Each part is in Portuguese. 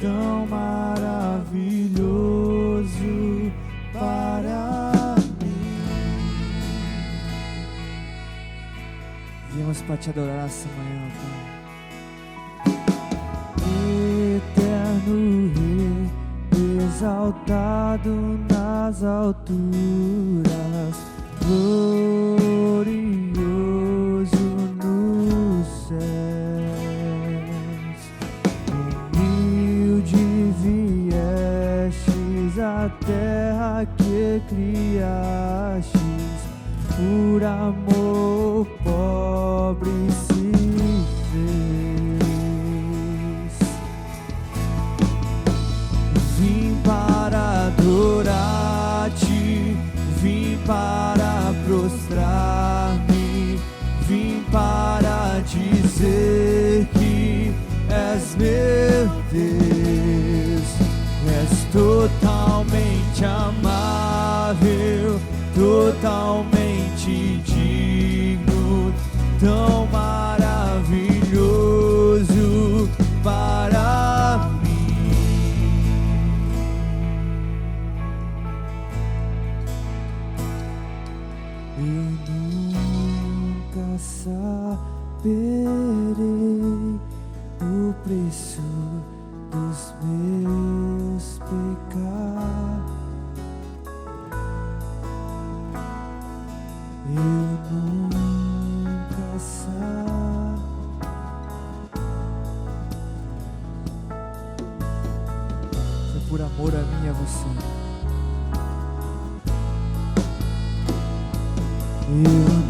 tão maravilhoso para mim. Viemos para te adorar essa manhã, Pai. Eterno Rei, exaltado nas alturas, glorioso nos céus. Humilde viestes à terra que criastes, por amor pobre se fez. Vim para adorar-te, vim para prostrar-me, vim para dizer que és meu Deus. És totalmente amável, totalmente digno, tão maravilhoso para mim. Eu nunca saberei o preço dos meus pecados. Eu nunca foi por amor a mim e a você. Eu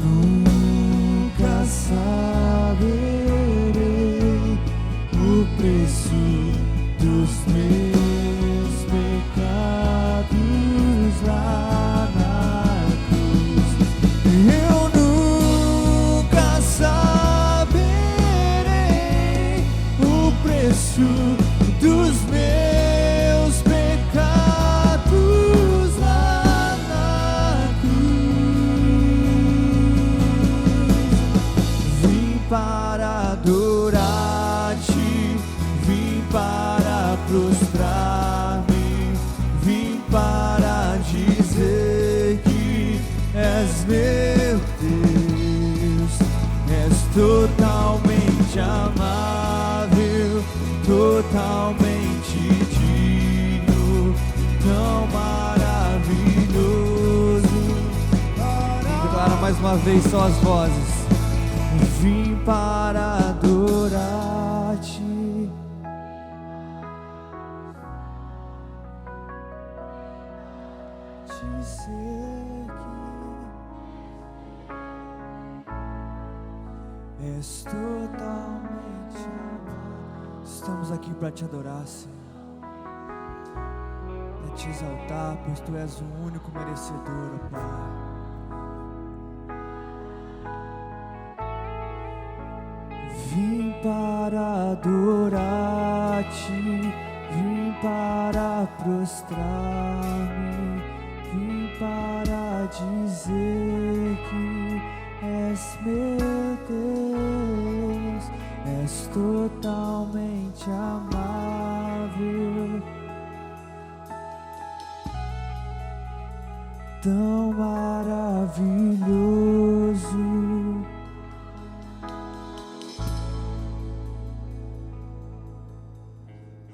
nunca saberei o preço dos meus pecados lá na cruz. Eu nunca saberei o preço dos meus pecados lá na cruz. Vim para adorar-te, vim para prostrar-me, vim para dizer que és meu Deus. És totalmente amável, totalmente digno, tão maravilhoso. Declara mais uma vez só as vozes. Vim para adorar-te, dizer que és totalmente amado. Estamos aqui para te adorar, Senhor, para te exaltar, pois tu és o único merecedor, ó Pai. Vim para adorar-te, vim para prostrar-me, vim para dizer que és meu Deus. És totalmente amável, tão maravilhoso.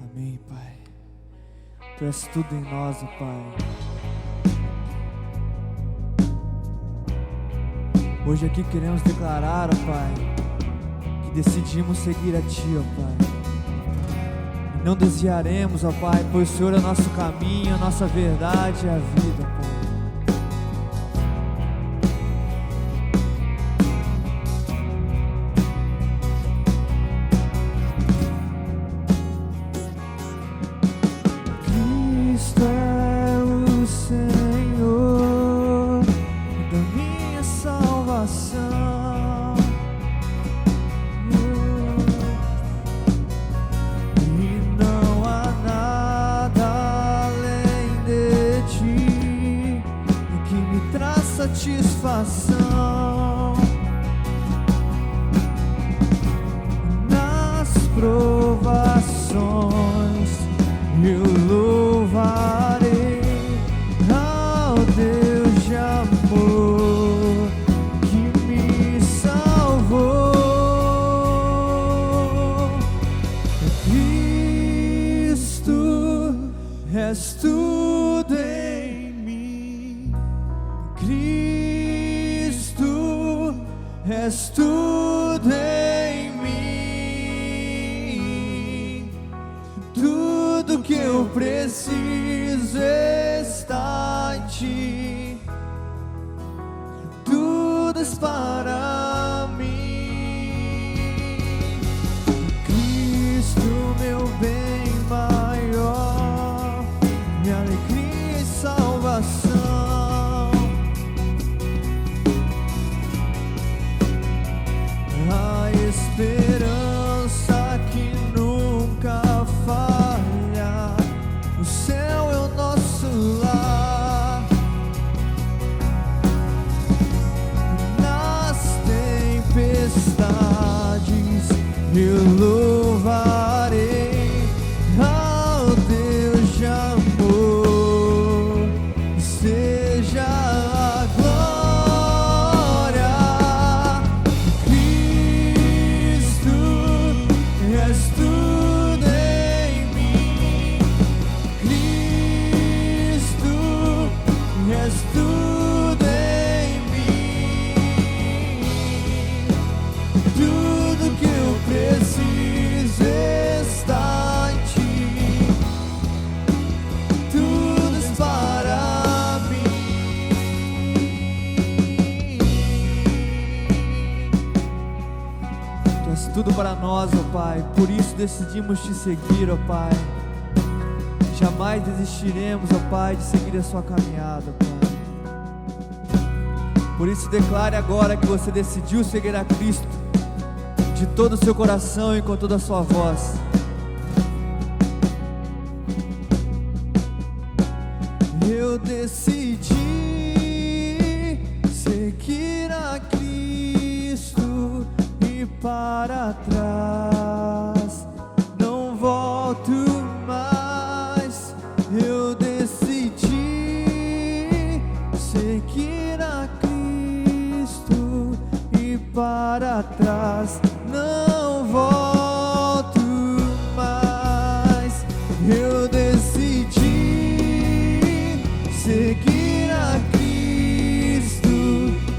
Amém, Pai. Tu és tudo em nós, ó Pai. Hoje aqui queremos declarar, ó Pai, que decidimos seguir a Ti, ó Pai. E não desviaremos, ó Pai, pois o Senhor é nosso caminho, a nossa verdade e a vida, Pai. Satisfação nas provações, és tudo em mim, Cristo, és tudo em mim. Tudo que eu preciso está em ti, tudo és para mim. Cristo, meu bem maior, minha alegria e salvação, a esperança que nunca falha. O céu é o nosso lar, nas tempestades eu louvarei ao Deus de amor. Seja a glória, Cristo, és tudo em mim, Cristo, és tudo em mim. Tudo que eu preciso está em ti, tudo és para mim. Tu és tudo para nós, ó Pai, por isso decidimos te seguir, ó Pai. Jamais desistiremos, ó Pai, de seguir a sua caminhada, Pai. Por isso declare agora que você decidiu seguir a Cristo de todo o seu coração e com toda a sua voz. Eu decidi seguir a Cristo e para trás não volto mais. Eu decidi seguir a Cristo e para trás não volto mais. Eu decidi seguir a Cristo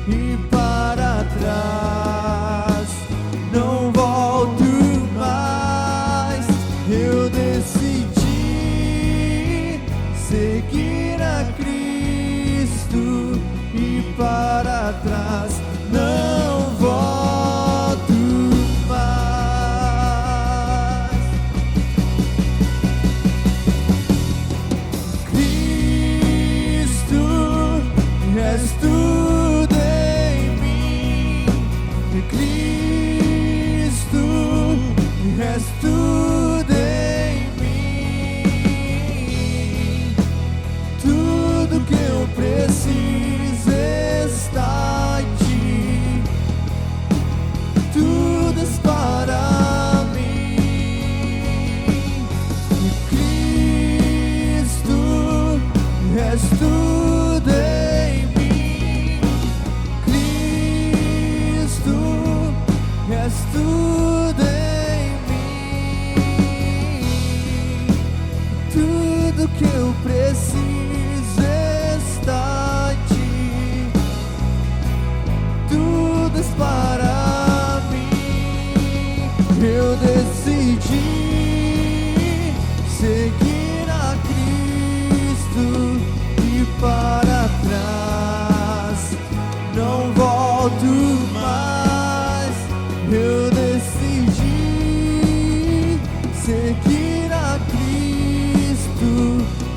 e para trás não volto mais. Eu decidi seguir a Cristo e para trás não volto mais. Cristo, és tudo em mim, Cristo, és tudo em mim. Tudo que eu preciso está em ti, tudo és para mim. Cristo, és tudo em mim, Cristo, és tudo em mim. Tudo que eu preciso está em ti, tudo és para mim. Eu decidi seguir a Cristo e para trás não volto mais. Eu decidi seguir a Cristo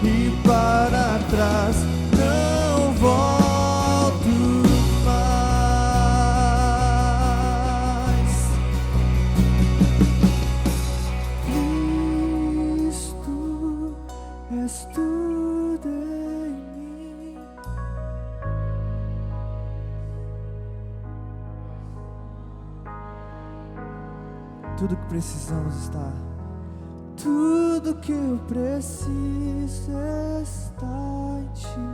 e para trás não volto mais. Cristo, és tudo em mim. Tudo que precisamos está. Tudo que eu preciso está em ti,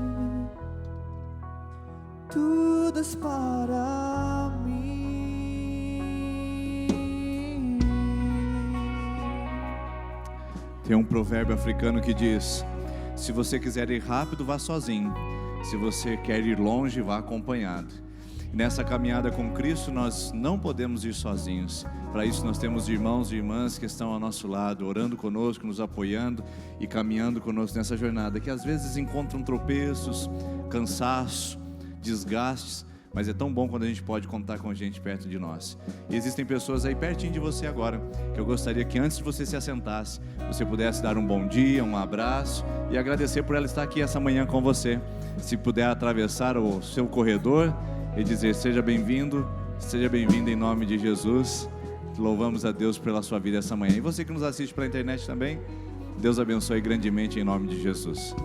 tudo és para mim. Tem um provérbio africano que diz: Se você quiser ir rápido, vá sozinho. Se você quer ir longe, vá acompanhado. Nessa caminhada com Cristo, nós não podemos ir sozinhos. Para isso, nós temos irmãos e irmãs que estão ao nosso lado, orando conosco, nos apoiando e caminhando conosco nessa jornada, que às vezes encontram tropeços, cansaço, desgastes, mas é tão bom quando a gente pode contar com gente perto de nós. E existem pessoas aí pertinho de você agora, que eu gostaria que antes de você se assentasse, você pudesse dar um bom dia, um abraço e agradecer por ela estar aqui essa manhã com você. Se puder atravessar o seu corredor e dizer: seja bem-vindo, seja bem-vinda em nome de Jesus. Louvamos a Deus pela sua vida essa manhã. E você que nos assiste pela internet também, Deus abençoe grandemente em nome de Jesus.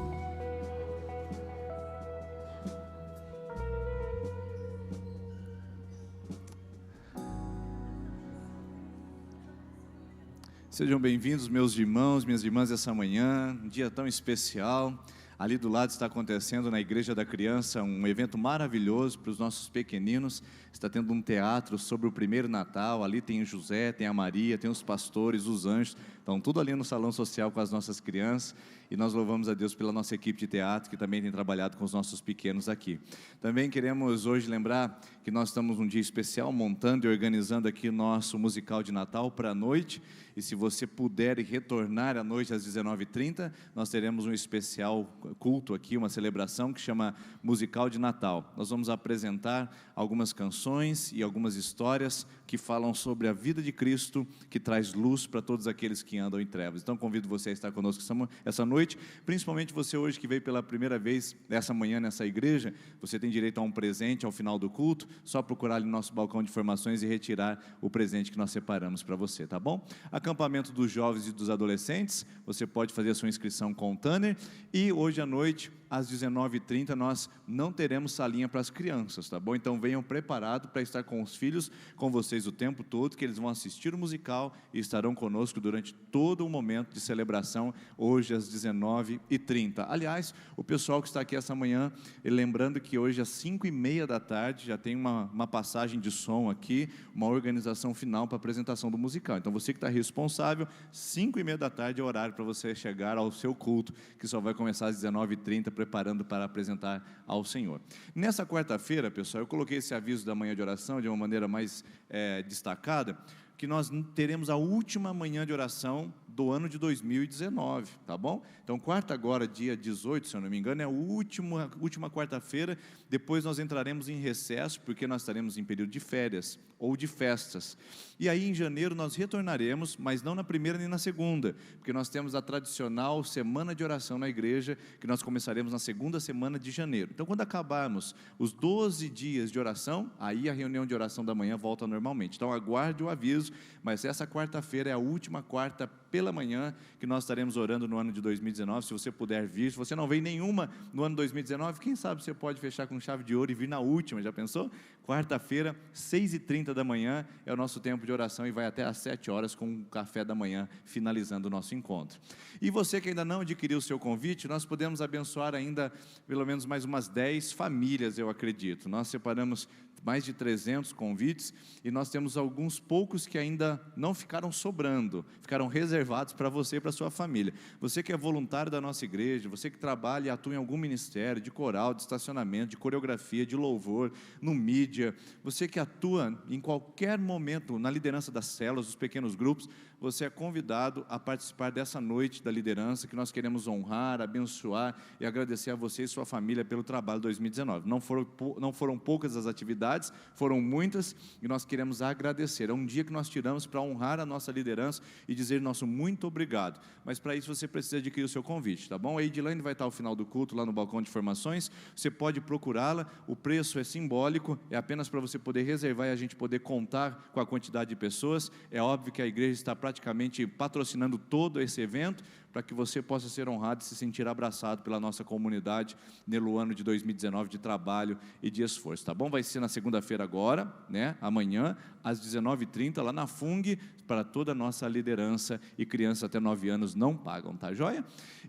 Sejam bem-vindos, meus irmãos, minhas irmãs, essa manhã, um dia tão especial. Ali do lado está acontecendo na Igreja da Criança um evento maravilhoso para os nossos pequeninos. Está tendo um teatro sobre o primeiro Natal. Ali tem o José, tem a Maria, tem os pastores, os anjos. Estão tudo ali no salão social com as nossas crianças. E nós louvamos a Deus pela nossa equipe de teatro, que também tem trabalhado com os nossos pequenos aqui. Também queremos hoje lembrar que nós estamos num dia especial, montando e organizando aqui o nosso musical de Natal para a noite. E se você puder retornar à noite às 19h30, nós teremos um especial culto aqui, uma celebração que chama Musical de Natal. Nós vamos apresentar algumas canções e algumas histórias que falam sobre a vida de Cristo, que traz luz para todos aqueles que andam em trevas. Então convido você a estar conosco essa noite, principalmente você hoje que veio pela primeira vez essa manhã nessa igreja. Você tem direito a um presente ao final do culto, só procurar ali no nosso balcão de informações e retirar o presente que nós separamos para você, tá bom? Acampamento dos jovens e dos adolescentes, você pode fazer a sua inscrição com o Tanner. E hoje à noite, às 19h30, nós não teremos salinha para as crianças, tá bom? Então venham preparados para estar com os filhos, com vocês o tempo todo, que eles vão assistir o musical e estarão conosco durante todo o momento de celebração, hoje às 19h30. Aliás, o pessoal que está aqui essa manhã, lembrando que hoje às 5h30 da tarde, já tem uma passagem de som aqui, uma organização final para a apresentação do musical. Então você que está responsável, 5h30 da tarde é o horário para você chegar ao seu culto, que só vai começar às 19h30, preparando para apresentar ao Senhor. Nessa quarta-feira, pessoal, eu coloquei esse aviso da manhã de oração de uma maneira mais destacada, que nós teremos a última manhã de oração do ano de 2019, tá bom? Então, quarta agora, dia 18, se eu não me engano, é a última quarta-feira. Depois nós entraremos em recesso, porque nós estaremos em período de férias ou de festas. E aí, em janeiro, nós retornaremos, mas não na primeira nem na segunda, porque nós temos a tradicional semana de oração na igreja, que nós começaremos na segunda semana de janeiro. Então, quando acabarmos os 12 dias de oração, aí a reunião de oração da manhã volta normalmente. Então, aguarde o aviso, mas essa quarta-feira é a última quarta pela manhã que nós estaremos orando no ano de 2019, se você puder vir. Se você não veio nenhuma no ano 2019, quem sabe você pode fechar com chave de ouro e vir na última, já pensou? Quarta-feira, 6h30 da manhã, é o nosso tempo de oração e vai até às 7 horas com o café da manhã, finalizando o nosso encontro. E você que ainda não adquiriu o seu convite, nós podemos abençoar ainda pelo menos mais umas 10 famílias, eu acredito. Nós separamos mais de 300 convites e nós temos alguns poucos que ainda não ficaram sobrando, ficaram reservados para você e para a sua família. Você que é voluntário da nossa igreja, você que trabalha e atua em algum ministério, de coral, de estacionamento, de coreografia, de louvor, no mídia, você que atua em qualquer momento na liderança das células, dos pequenos grupos, você é convidado a participar dessa noite da liderança, que nós queremos honrar, abençoar e agradecer a você e sua família pelo trabalho de 2019. Não foram poucas as atividades, foram muitas, e nós queremos agradecer. É um dia que nós tiramos para honrar a nossa liderança e dizer nosso muito obrigado. Mas para isso você precisa adquirir o seu convite, tá bom? A Edilane vai estar ao final do culto lá no balcão de informações, você pode procurá-la, o preço é simbólico, é apenas para você poder reservar e a gente poder contar com a quantidade de pessoas. É óbvio que a igreja está praticamente patrocinando todo esse evento, para que você possa ser honrado e se sentir abraçado pela nossa comunidade no ano de 2019 de trabalho e de esforço, tá bom? Vai ser na segunda-feira agora, né? Amanhã, às 19h30, lá na FUNG, para toda a nossa liderança, e crianças até 9 anos não pagam, tá joia?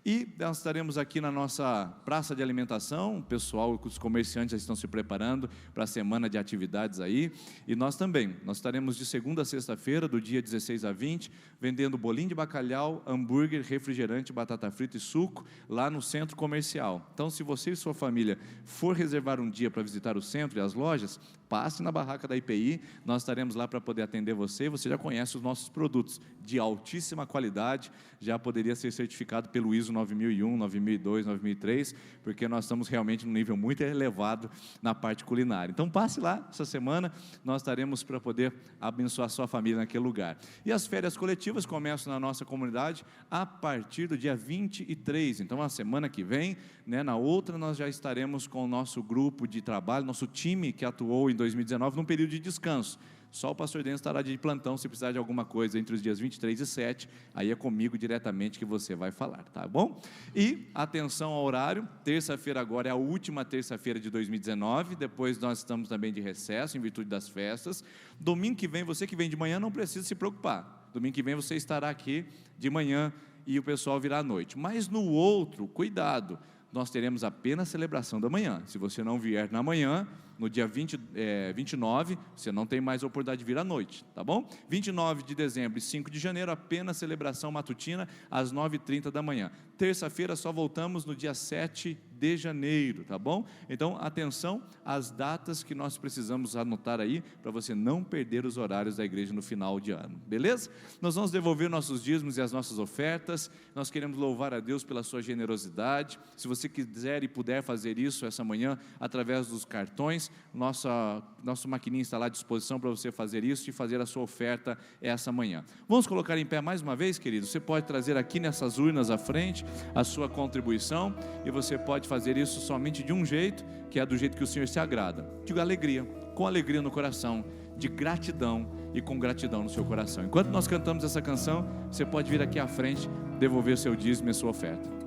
E nós estaremos aqui na nossa praça de alimentação, o pessoal, os comerciantes já estão se preparando para a semana de atividades aí, e nós também, nós estaremos de segunda a sexta-feira, do dia 16 a 20, vendendo bolinho de bacalhau, hambúrguer, refrigerante refrigerante, batata frita e suco lá no centro comercial. Então, se você e sua família for reservar um dia para visitar o centro e as lojas, passe na barraca da IPI, nós estaremos lá para poder atender você. Você já conhece os nossos produtos de altíssima qualidade, já poderia ser certificado pelo ISO 9001, 9002, 9003, porque nós estamos realmente num nível muito elevado na parte culinária. Então passe lá essa semana, nós estaremos para poder abençoar sua família naquele lugar. E as férias coletivas começam na nossa comunidade a partir do dia 23, então a semana que vem, na outra nós já estaremos com o nosso grupo de trabalho, nosso time que atuou em 2019 num período de descanso. Só o pastor Denis estará de plantão se precisar de alguma coisa entre os dias 23 e 7, aí é comigo diretamente que você vai falar, tá bom? E atenção ao horário, terça-feira agora é a última terça-feira de 2019, depois nós estamos também de recesso em virtude das festas. Domingo que vem, você que vem de manhã não precisa se preocupar, domingo que vem você estará aqui de manhã e o pessoal virá à noite, mas no outro, cuidado, nós teremos apenas celebração da manhã. Se você não vier na manhã, no dia 29, você não tem mais a oportunidade de vir à noite, tá bom? 29 de dezembro e 5 de janeiro, apenas celebração matutina, às 9h30 da manhã. Terça-feira só voltamos no dia 7 de janeiro, tá bom? Então, atenção às datas que nós precisamos anotar aí, para você não perder os horários da igreja no final de ano, beleza? Nós vamos devolver nossos dízimos e as nossas ofertas, nós queremos louvar a Deus pela sua generosidade. Se você quiser e puder fazer isso essa manhã, através dos cartões, nosso maquininho está lá à disposição para você fazer isso e fazer a sua oferta essa manhã. Vamos colocar em pé mais uma vez, querido? Você pode trazer aqui nessas urnas à frente a sua contribuição, e você pode fazer isso somente de um jeito, que é do jeito que o Senhor se agrada, de alegria, com alegria no coração, de gratidão e com gratidão no seu coração. Enquanto nós cantamos essa canção, você pode vir aqui à frente, devolver seu dízimo e sua oferta.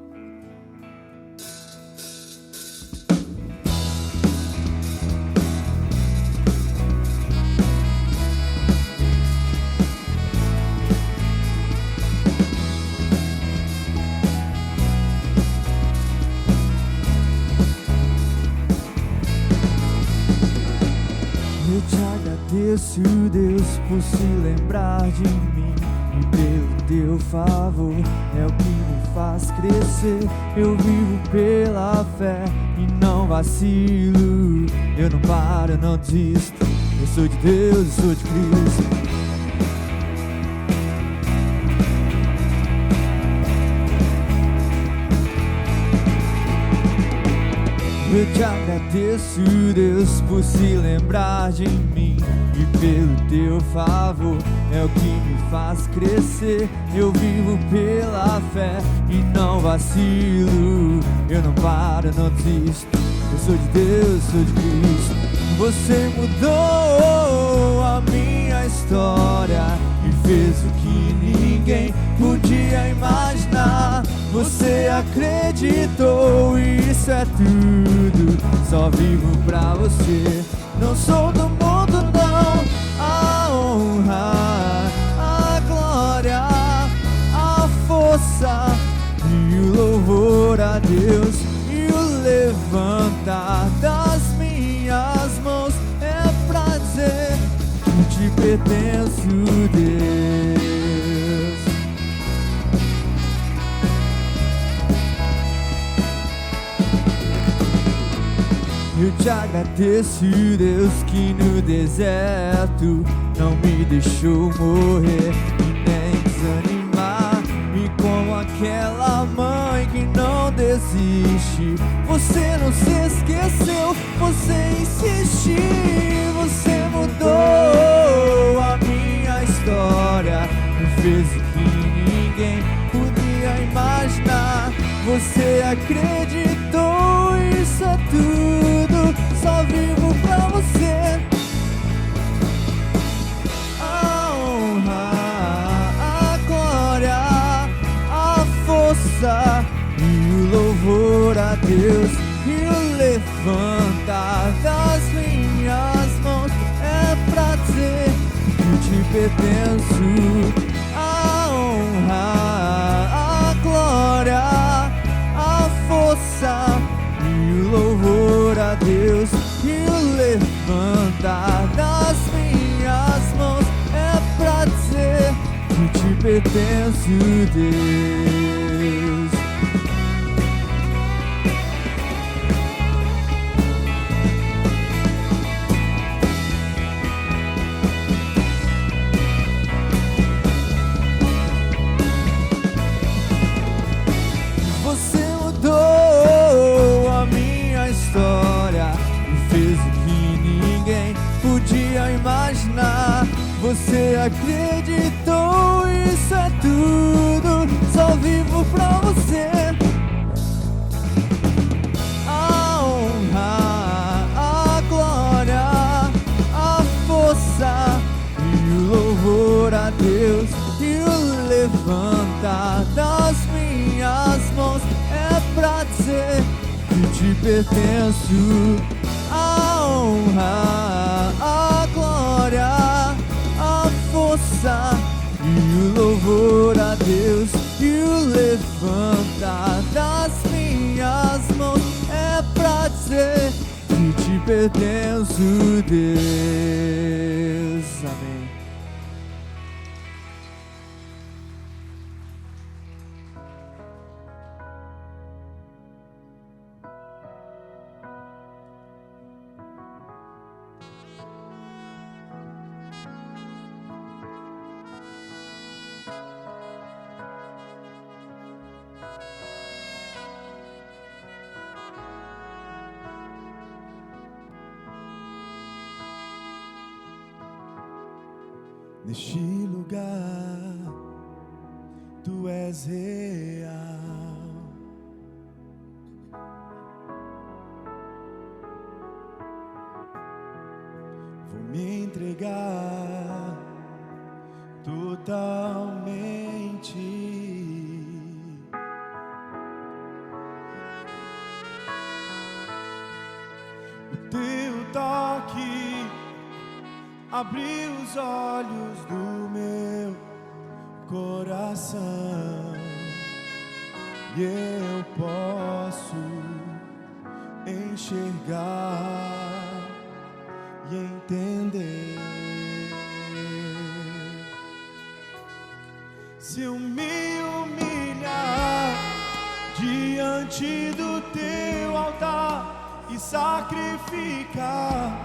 Agradeço, Deus, por se lembrar de mim, e pelo teu favor é o que me faz crescer. Eu vivo pela fé e não vacilo, eu não paro, eu não desisto. Eu sou de Deus, eu sou de Cristo. Eu te agradeço, Deus, por se lembrar de mim, e pelo teu favor é o que me faz crescer. Eu vivo pela fé e não vacilo, eu não paro, não desisto. Eu sou de Deus, sou de Cristo. Você mudou a minha história e fez o que ninguém podia imaginar. Você acreditou, isso é tudo, só vivo pra você. Não sou do mundo não, a honra, a glória, a força e o louvor a Deus, e o levantar das minhas mãos é pra dizer que te pertenço, Deus. Eu te agradeço, Deus, que no deserto não me deixou morrer e nem desanimar. E como aquela mãe que não desiste, você não se esqueceu, você insistiu. Você mudou a minha história e fez o que ninguém podia imaginar. Você acreditou, isso é tudo, só vivo pra você. A honra, a glória, a força e o louvor a Deus, e o levantar das minhas mãos é pra dizer que te pertenço. A honra, a glória, a força e o louvor a Deus, e o levantar das minhas mãos é pra dizer que te pertenço, Deus. você acreditou, isso é tudo. Só vivo pra você. A honra, a glória, a força e o louvor a Deus. E o levantar das minhas mãos é pra dizer que te pertenço. A honra, a glória, a força e o louvor a Deus. E o levantar das minhas mãos é pra dizer que te pertenço, Deus. Amém. Neste lugar, tu és real. Vou me entregar totalmente. O teu toque abriu os olhos do meu coração e eu posso enxergar e entender. Se eu me humilhar diante do teu altar e sacrificar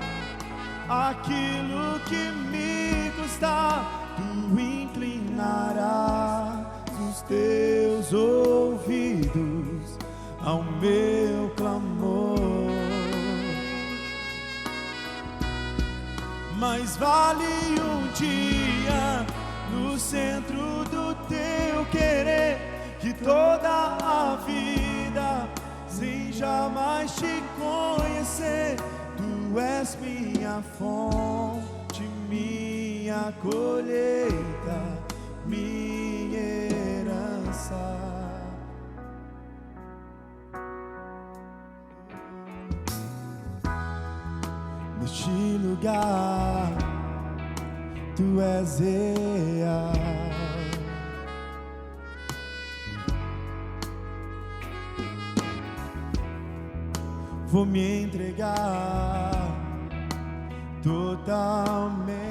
aquilo que me custa, tu inclinarás os teus ouvidos ao meu clamor. Mais vale um dia no centro do teu querer que toda a vida sem jamais te conhecer. Tu és minha fonte, minha colheita, minha herança. Neste lugar, tu és real. Vou me entregar totalmente.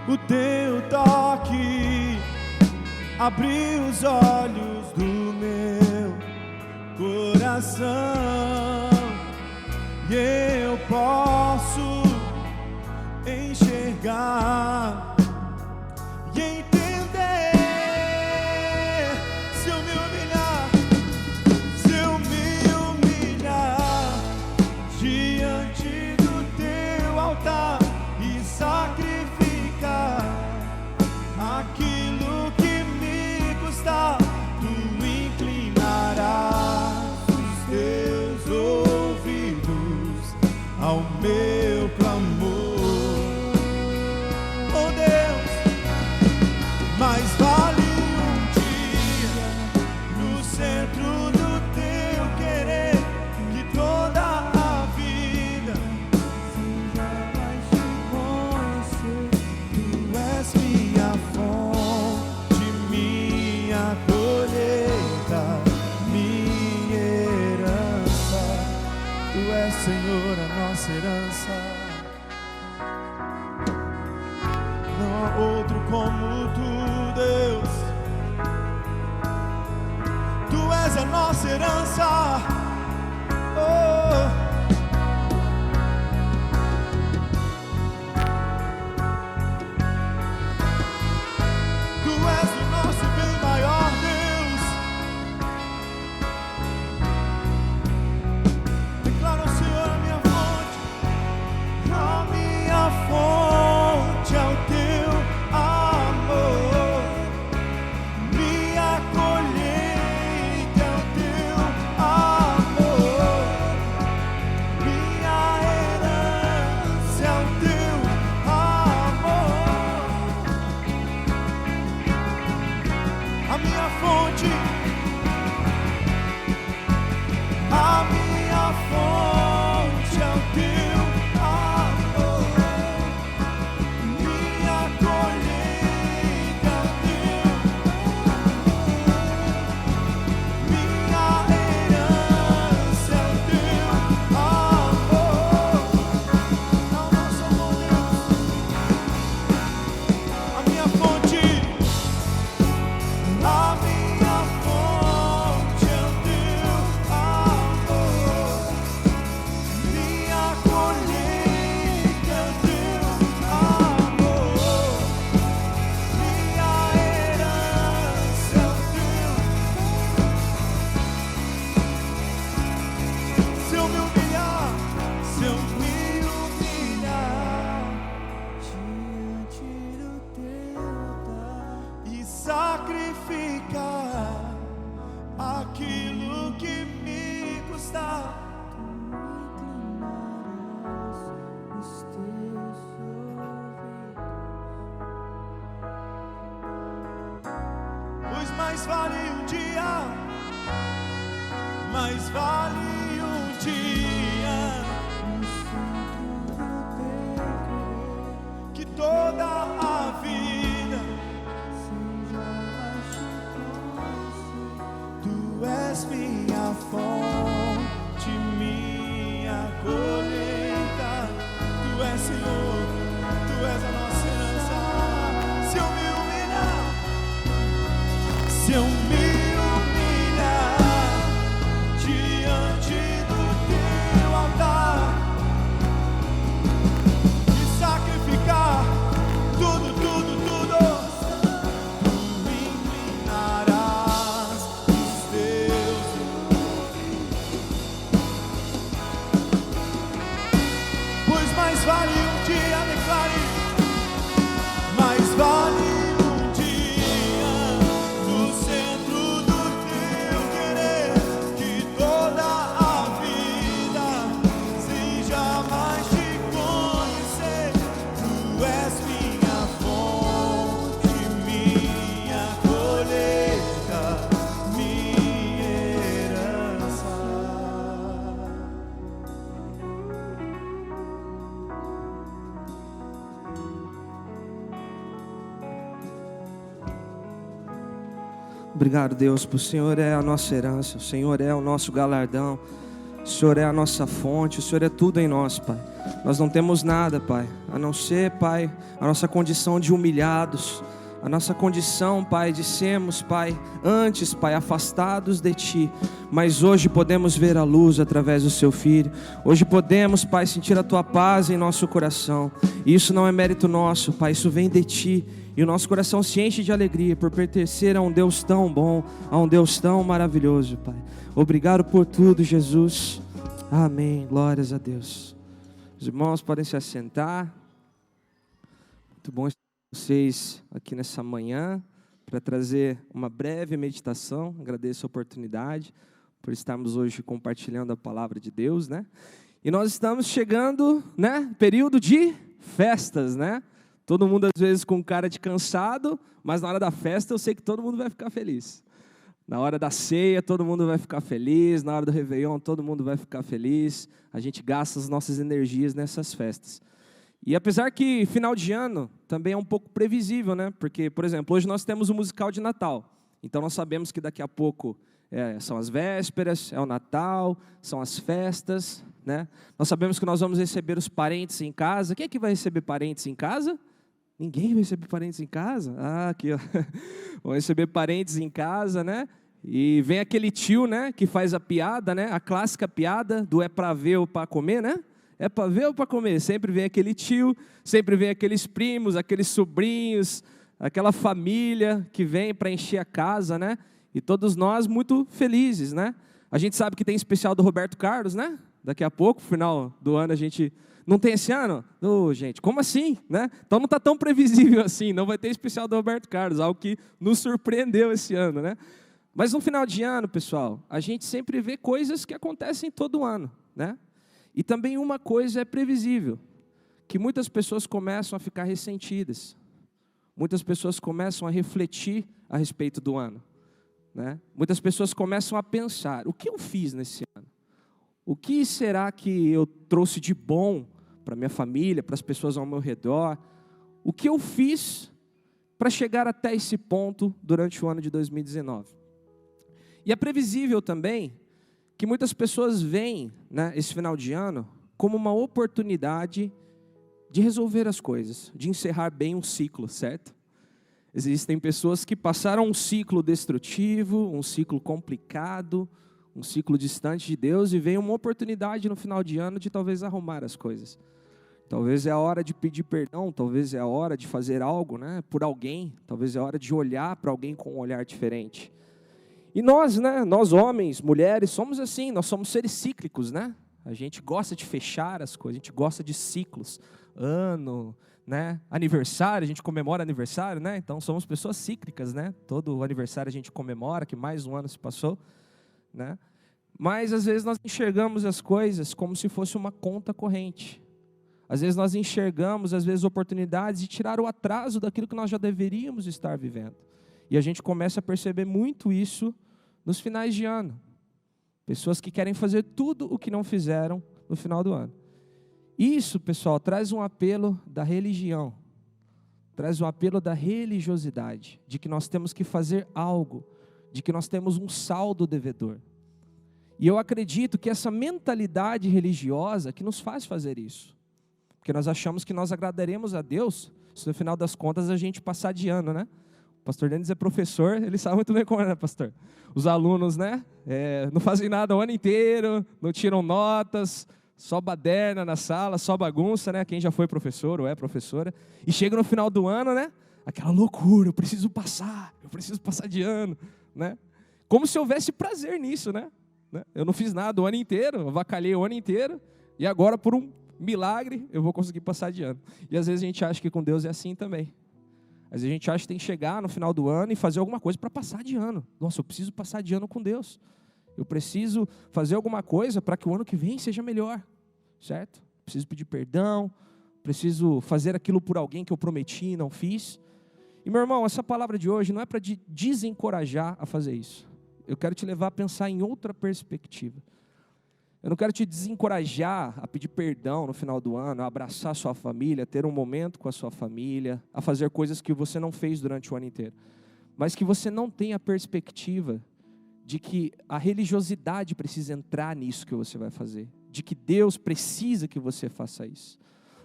O teu toque abriu os olhos do meu coração e eu posso enxergar e entender. Se eu me humilhar diante do teu altar e sacrificar aquilo que me custa, tu inclinarás os teus ouvidos ao meu clamor. Oh Deus, mais vale um dia no centro do teu querer que toda a vida seja mais te conhecer. Tu és minha fonte, minha colheita, minha herança. Tu és, Senhor, a nossa herança. Não há outro como tu, Deus. Tu és a nossa herança. Oh. Tu és o nosso bem maior, Deus. sacrificar aquilo que me custa. Pois mais vale um dia, mais vale um dia que toda a vida. Tu és minha fonte, minha colheita. Tu és, Senhor, Tu és a nossa herança. Se eu me humilhar, se eu me humilhar diante do Teu altar e sacrificar tudo, tudo, tudo, Tu inclinarás os Teus ouvidos. Pois mais vale um dia, declare, mais vale um dia no centro do Teu querer, que toda a vida seja mais te conhecer. Tu és minha fonte, minha colheita, minha herança. Obrigado, Deus, porque o Senhor é a nossa herança, o Senhor é o nosso galardão, o Senhor é a nossa fonte, o Senhor é tudo em nós, Pai. Nós não temos nada, Pai, a não ser, Pai, a nossa condição de humilhados, a nossa condição, Pai, de sermos, Pai, antes, Pai, afastados de Ti, mas hoje podemos ver a luz através do Seu Filho. Hoje podemos, Pai, sentir a Tua paz em nosso coração, e isso não é mérito nosso, Pai, isso vem de Ti. E o nosso coração se enche de alegria por pertencer a um Deus tão bom, a um Deus tão maravilhoso, Pai. Obrigado por tudo, Jesus. Amém. Glórias a Deus. Os irmãos podem se assentar. Muito bom estar com vocês aqui nessa manhã para trazer uma breve meditação. Agradeço a oportunidade por estarmos hoje compartilhando a palavra de Deus, né? E nós estamos chegando, né? Período de festas, né? Todo mundo às vezes com cara de cansado, mas na hora da festa eu sei que todo mundo vai ficar feliz. Na hora da ceia todo mundo vai ficar feliz, na hora do Réveillon todo mundo vai ficar feliz. A gente gasta as nossas energias nessas festas. E apesar que final de ano também é um pouco previsível, né? Porque, por exemplo, hoje nós temos o musical de Natal. Então nós sabemos que daqui a pouco são as vésperas, é o Natal, são as festas, né? Nós sabemos que nós vamos receber os parentes em casa. Quem é que vai receber parentes em casa? Ninguém vai receber parentes em casa? Ah, aqui, ó. Vão receber parentes em casa, né? E vem aquele tio, né, que faz a piada, né? A clássica piada do é para ver ou para comer, né? É para ver ou para comer? Sempre vem aquele tio, sempre vem aqueles primos, aqueles sobrinhos, aquela família que vem para encher a casa, né? E todos nós muito felizes, né? A gente sabe que tem especial do Roberto Carlos, né? Daqui a pouco, final do ano, a gente... Não tem esse ano? Ô, gente, como assim? Né? Então não está tão previsível assim, não vai ter especial do Roberto Carlos, algo que nos surpreendeu esse ano, né? Mas no final de ano, pessoal, a gente sempre vê coisas que acontecem todo ano, né? E também uma coisa é previsível, que muitas pessoas começam a ficar ressentidas, muitas pessoas começam a refletir a respeito do ano, né? Muitas pessoas começam a pensar, o que eu fiz nesse ano? O que será que eu trouxe de bom para minha família, para as pessoas ao meu redor? O que eu fiz para chegar até esse ponto durante o ano de 2019? E é previsível também que muitas pessoas veem, né, esse final de ano como uma oportunidade de resolver as coisas, de encerrar bem um ciclo, certo? Existem pessoas que passaram um ciclo destrutivo, um ciclo complicado, um ciclo distante de Deus, e vem uma oportunidade no final de ano de talvez arrumar as coisas. Talvez é a hora de pedir perdão, talvez é a hora de fazer algo, né, por alguém, talvez é a hora de olhar para alguém com um olhar diferente. E nós, né, nós homens, mulheres, somos assim, nós somos seres cíclicos, né? A gente gosta de fechar as coisas, a gente gosta de ciclos, ano, né? Aniversário, a gente comemora aniversário, né? Então somos pessoas cíclicas, né? Todo aniversário a gente comemora que mais um ano se passou, né? Mas às vezes nós enxergamos as coisas como se fosse uma conta corrente. Às vezes nós enxergamos, oportunidades de tirar o atraso daquilo que nós já deveríamos estar vivendo. E a gente começa a perceber muito isso nos finais de ano. Pessoas que querem fazer tudo o que não fizeram no final do ano. Isso, pessoal, traz um apelo da religião. Traz um apelo da religiosidade. De que nós temos que fazer algo. De que nós temos um saldo devedor. E eu acredito que essa mentalidade religiosa que nos faz fazer isso. Porque nós achamos que nós agradaremos a Deus se no final das contas a gente passar de ano, né? O pastor Denis é professor, ele sabe muito bem como é, né, pastor? Os alunos, né? Não fazem nada o ano inteiro, não tiram notas, só baderna na sala, só bagunça, né? Quem já foi professor ou é professora. E chega no final do ano, né? Aquela loucura, eu preciso passar de ano, né? Como se houvesse prazer nisso, né? Eu não fiz nada o ano inteiro, eu avacalhei o ano inteiro, e agora por um milagre eu vou conseguir passar de ano. E às vezes a gente acha que com Deus é assim também. Às vezes a gente acha que tem que chegar no final do ano e fazer alguma coisa para passar de ano. Nossa, eu preciso passar de ano com Deus. Eu preciso fazer alguma coisa para que o ano que vem seja melhor, certo? Preciso pedir perdão, preciso fazer aquilo por alguém que eu prometi e não fiz. E meu irmão, essa palavra de hoje não é para te desencorajar a fazer isso. Eu quero te levar a pensar em outra perspectiva. Eu não quero te desencorajar a pedir perdão no final do ano, a abraçar a sua família, a ter um momento com a sua família, a fazer coisas que você não fez durante o ano inteiro. Mas que você não tenha a perspectiva de que a religiosidade precisa entrar nisso que você vai fazer. De que Deus precisa que você faça isso.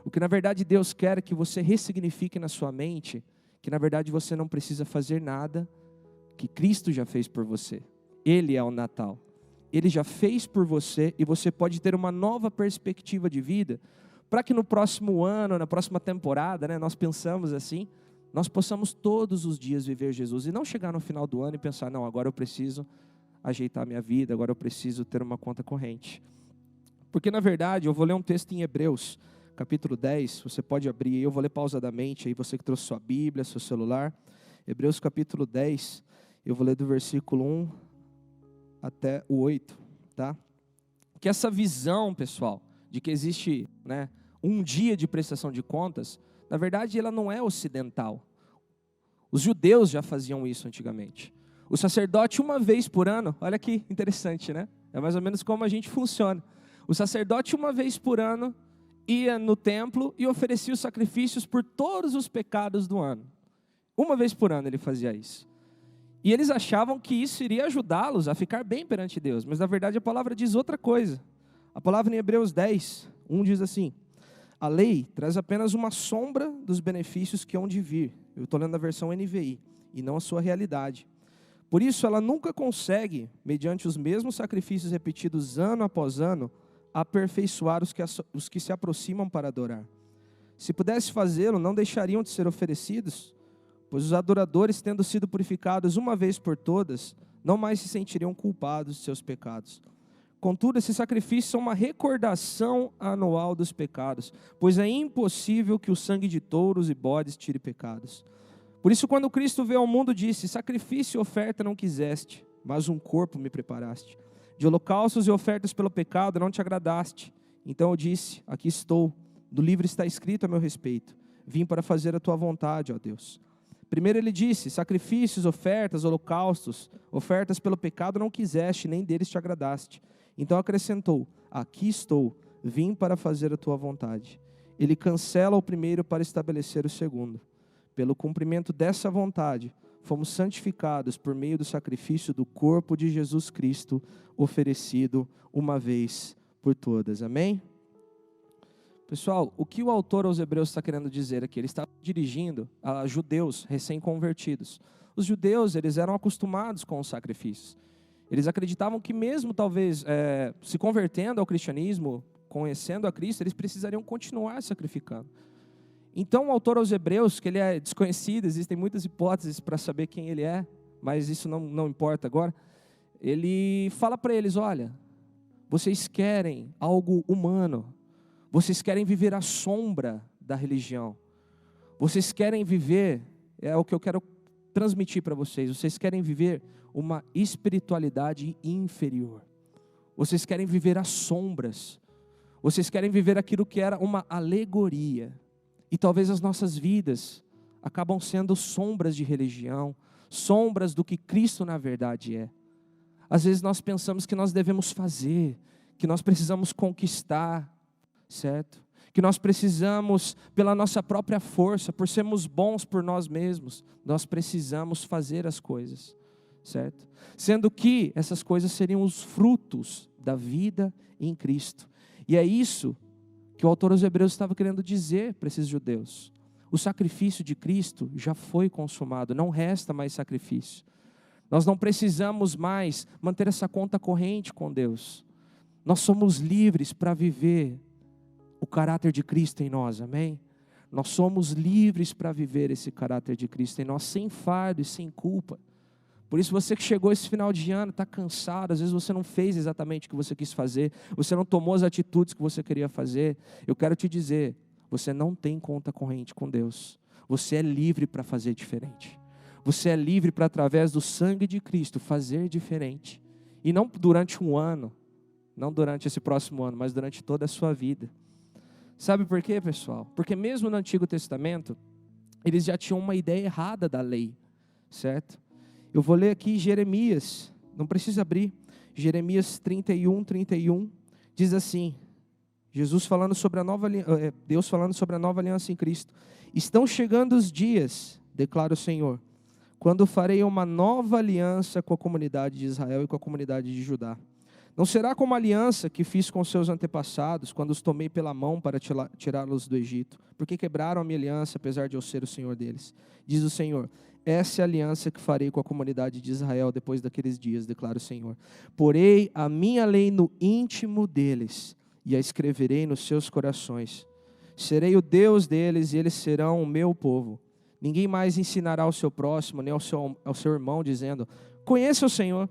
O que na verdade Deus quer é que você ressignifique na sua mente que na verdade você não precisa fazer nada, que Cristo já fez por você. Ele é o Natal. Ele já fez por você e você pode ter uma nova perspectiva de vida para que no próximo ano, na próxima temporada, né, nós pensamos assim, nós possamos todos os dias viver Jesus e não chegar no final do ano e pensar, não, agora eu preciso ajeitar minha vida, agora eu preciso ter uma conta corrente. Porque na verdade, eu vou ler um texto em Hebreus, capítulo 10, você pode abrir, eu vou ler pausadamente, aí você que trouxe sua Bíblia, seu celular, Hebreus capítulo 10, eu vou ler do versículo 1 até o 8, tá? Que essa visão, pessoal, de que existe, né, um dia de prestação de contas, na verdade ela não é ocidental. Os judeus já faziam isso antigamente. O sacerdote uma vez por ano, olha que interessante, né? É mais ou menos como a gente funciona. O sacerdote uma vez por ano ia no templo e oferecia os sacrifícios por todos os pecados do ano. Uma vez por ano ele fazia isso. E eles achavam que isso iria ajudá-los a ficar bem perante Deus. Mas na verdade a palavra diz outra coisa. A palavra em Hebreus 10, 1 diz assim: a lei traz apenas uma sombra dos benefícios que hão de vir. Eu estou lendo a versão NVI, e não a sua realidade. Por isso ela nunca consegue, mediante os mesmos sacrifícios repetidos ano após ano, aperfeiçoar os que se aproximam para adorar. Se pudesse fazê-lo, não deixariam de ser oferecidos, pois os adoradores, tendo sido purificados uma vez por todas, não mais se sentiriam culpados de seus pecados. Contudo, esses sacrifícios são uma recordação anual dos pecados, pois é impossível que o sangue de touros e bodes tire pecados. Por isso, quando Cristo veio ao mundo, disse: sacrifício e oferta não quiseste, mas um corpo me preparaste. De holocaustos e ofertas pelo pecado não te agradaste. Então eu disse: aqui estou, no livro está escrito a meu respeito. Vim para fazer a tua vontade, ó Deus. Primeiro ele disse: sacrifícios, ofertas, holocaustos, ofertas pelo pecado não quiseste, nem deles te agradaste. Então acrescentou: aqui estou, vim para fazer a tua vontade. Ele cancela o primeiro para estabelecer o segundo. Pelo cumprimento dessa vontade, fomos santificados por meio do sacrifício do corpo de Jesus Cristo, oferecido uma vez por todas. Amém? Pessoal, o que o autor aos Hebreus está querendo dizer aqui? Ele está dirigindo a judeus recém-convertidos. Os judeus, eles eram acostumados com os sacrifícios. Eles acreditavam que mesmo talvez se convertendo ao cristianismo, conhecendo a Cristo, eles precisariam continuar sacrificando. Então o autor aos Hebreus, que ele é desconhecido, existem muitas hipóteses para saber quem ele é, mas isso não importa agora. Ele fala para eles: olha, vocês querem algo humano, vocês querem viver à sombra da religião, Vocês querem viver, é o que eu quero transmitir para vocês, vocês querem viver uma espiritualidade inferior. Vocês querem viver as sombras. Vocês querem viver aquilo que era uma alegoria. E talvez as nossas vidas acabam sendo sombras de religião, sombras do que Cristo na verdade é. Às vezes nós pensamos que nós devemos fazer, que nós precisamos conquistar, certo? Que nós precisamos, pela nossa própria força, por sermos bons por nós mesmos, nós precisamos fazer as coisas, certo? Sendo que essas coisas seriam os frutos da vida em Cristo. E é isso que o autor aos Hebreus estava querendo dizer para esses judeus. O sacrifício de Cristo já foi consumado, não resta mais sacrifício. Nós não precisamos mais manter essa conta corrente com Deus. Nós somos livres para viver o caráter de Cristo em nós, amém? Nós somos livres para viver esse caráter de Cristo em nós, sem fardo e sem culpa. Por isso você que chegou esse final de ano, está cansado, às vezes você não fez exatamente o que você quis fazer, você não tomou as atitudes que você queria fazer, eu quero te dizer, você não tem conta corrente com Deus, você é livre para fazer diferente, você é livre para através do sangue de Cristo fazer diferente, e não durante um ano, não durante esse próximo ano, mas durante toda a sua vida. Sabe por quê, pessoal? Porque mesmo no Antigo Testamento, eles já tinham uma ideia errada da lei, certo? Eu vou ler aqui Jeremias, não precisa abrir, Jeremias 31, diz assim, Deus falando sobre a nova aliança em Cristo. Estão chegando os dias, declara o Senhor, quando farei uma nova aliança com a comunidade de Israel e com a comunidade de Judá. Não será como a aliança que fiz com seus antepassados, quando os tomei pela mão para tirá-los do Egito, porque quebraram a minha aliança, apesar de eu ser o Senhor deles. Diz o Senhor, essa é a aliança que farei com a comunidade de Israel depois daqueles dias, declara o Senhor. Porei a minha lei no íntimo deles, e a escreverei nos seus corações. Serei o Deus deles, e eles serão o meu povo. Ninguém mais ensinará ao seu próximo, nem ao seu irmão, dizendo, conheça o Senhor,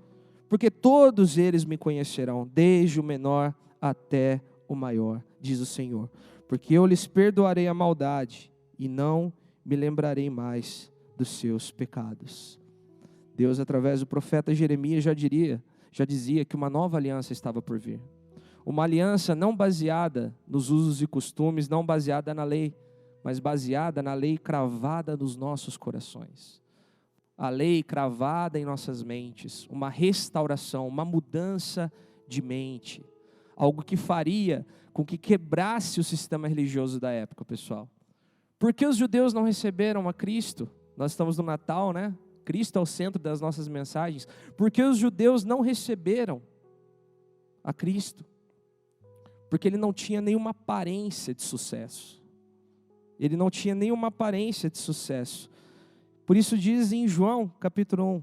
porque todos eles me conhecerão, desde o menor até o maior, diz o Senhor. Porque eu lhes perdoarei a maldade e não me lembrarei mais dos seus pecados. Deus, através do profeta Jeremias, já dizia que uma nova aliança estava por vir. Uma aliança não baseada nos usos e costumes, não baseada na lei, mas baseada na lei cravada nos nossos corações. A lei cravada em nossas mentes, uma restauração, uma mudança de mente, algo que faria com que quebrasse o sistema religioso da época, pessoal. Por que os judeus não receberam a Cristo? Nós estamos no Natal, né? Cristo é o centro das nossas mensagens. Por que os judeus não receberam a Cristo? Porque ele não tinha nenhuma aparência de sucesso. Ele não tinha nenhuma aparência de sucesso. Por isso diz em João, capítulo 1,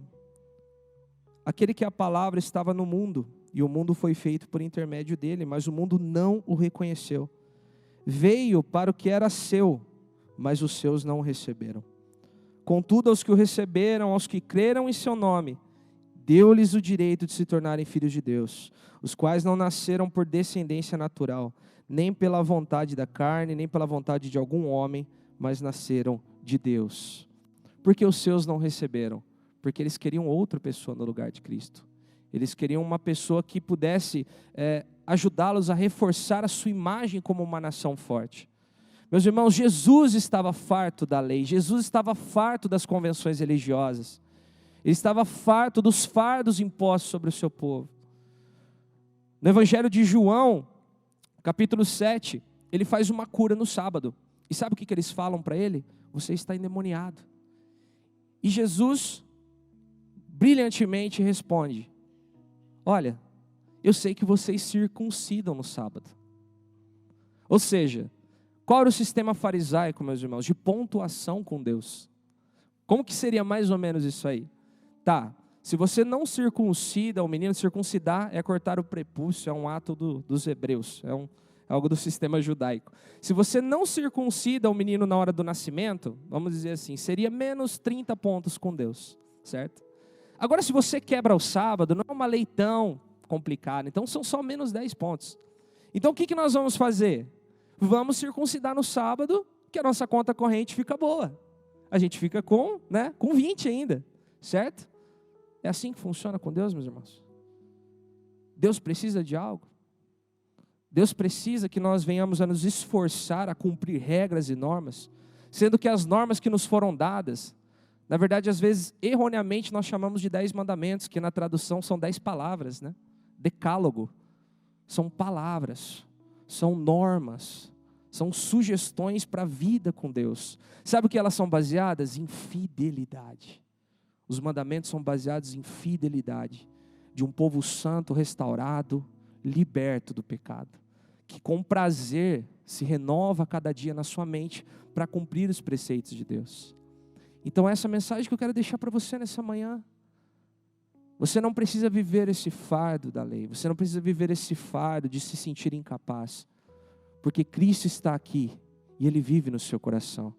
aquele que a palavra estava no mundo, e o mundo foi feito por intermédio dele, mas o mundo não o reconheceu. Veio para o que era seu, mas os seus não o receberam. Contudo, aos que o receberam, aos que creram em seu nome, deu-lhes o direito de se tornarem filhos de Deus, os quais não nasceram por descendência natural, nem pela vontade da carne, nem pela vontade de algum homem, mas nasceram de Deus. Por que os seus não receberam? Porque eles queriam outra pessoa no lugar de Cristo. Eles queriam uma pessoa que pudesse ajudá-los a reforçar a sua imagem como uma nação forte. Meus irmãos, Jesus estava farto da lei, Jesus estava farto das convenções religiosas. Ele estava farto dos fardos impostos sobre o seu povo. No Evangelho de João, capítulo 7, ele faz uma cura no sábado. E sabe o que eles falam para ele? Você está endemoniado. E Jesus brilhantemente responde, olha, eu sei que vocês circuncidam no sábado. Ou seja, qual era o sistema farisaico, meus irmãos, de pontuação com Deus? Como que seria mais ou menos isso aí? Tá, se você não circuncida o menino, circuncidar é cortar o prepúcio, é um ato dos hebreus, é algo do sistema judaico. Se você não circuncida o menino na hora do nascimento, vamos dizer assim, seria menos 30 pontos com Deus, certo? Agora, se você quebra o sábado, não é uma lei tão complicada, então são só menos 10 pontos. Então, o que nós vamos fazer? Vamos circuncidar no sábado, que a nossa conta corrente fica boa. A gente fica com 20 ainda, certo? É assim que funciona com Deus, meus irmãos. Deus precisa de algo. Deus precisa que nós venhamos a nos esforçar a cumprir regras e normas, sendo que as normas que nos foram dadas, na verdade, às vezes, erroneamente, nós chamamos de 10 mandamentos, que na tradução são 10 palavras, né? Decálogo. São palavras, são normas, são sugestões para a vida com Deus. Sabe o que elas são baseadas? Em fidelidade. Os mandamentos são baseados em fidelidade, de um povo santo, restaurado, liberto do pecado, que com prazer se renova a cada dia na sua mente para cumprir os preceitos de Deus. Então essa mensagem que eu quero deixar para você nessa manhã. Você não precisa viver esse fardo da lei, você não precisa viver esse fardo de se sentir incapaz, porque Cristo está aqui e Ele vive no seu coração.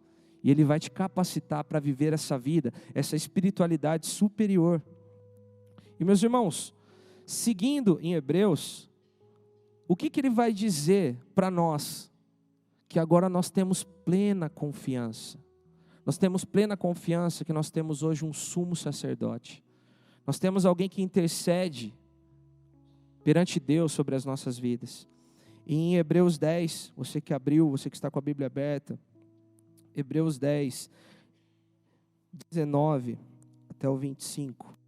E Ele vai te capacitar para viver essa vida, essa espiritualidade superior. E meus irmãos, seguindo em Hebreus, o que Ele vai dizer para nós? Que agora nós temos plena confiança. Nós temos plena confiança que nós temos hoje um sumo sacerdote. Nós temos alguém que intercede perante Deus sobre as nossas vidas. E em Hebreus 10, você que abriu, você que está com a Bíblia aberta, Hebreus 10, 19 até o 25,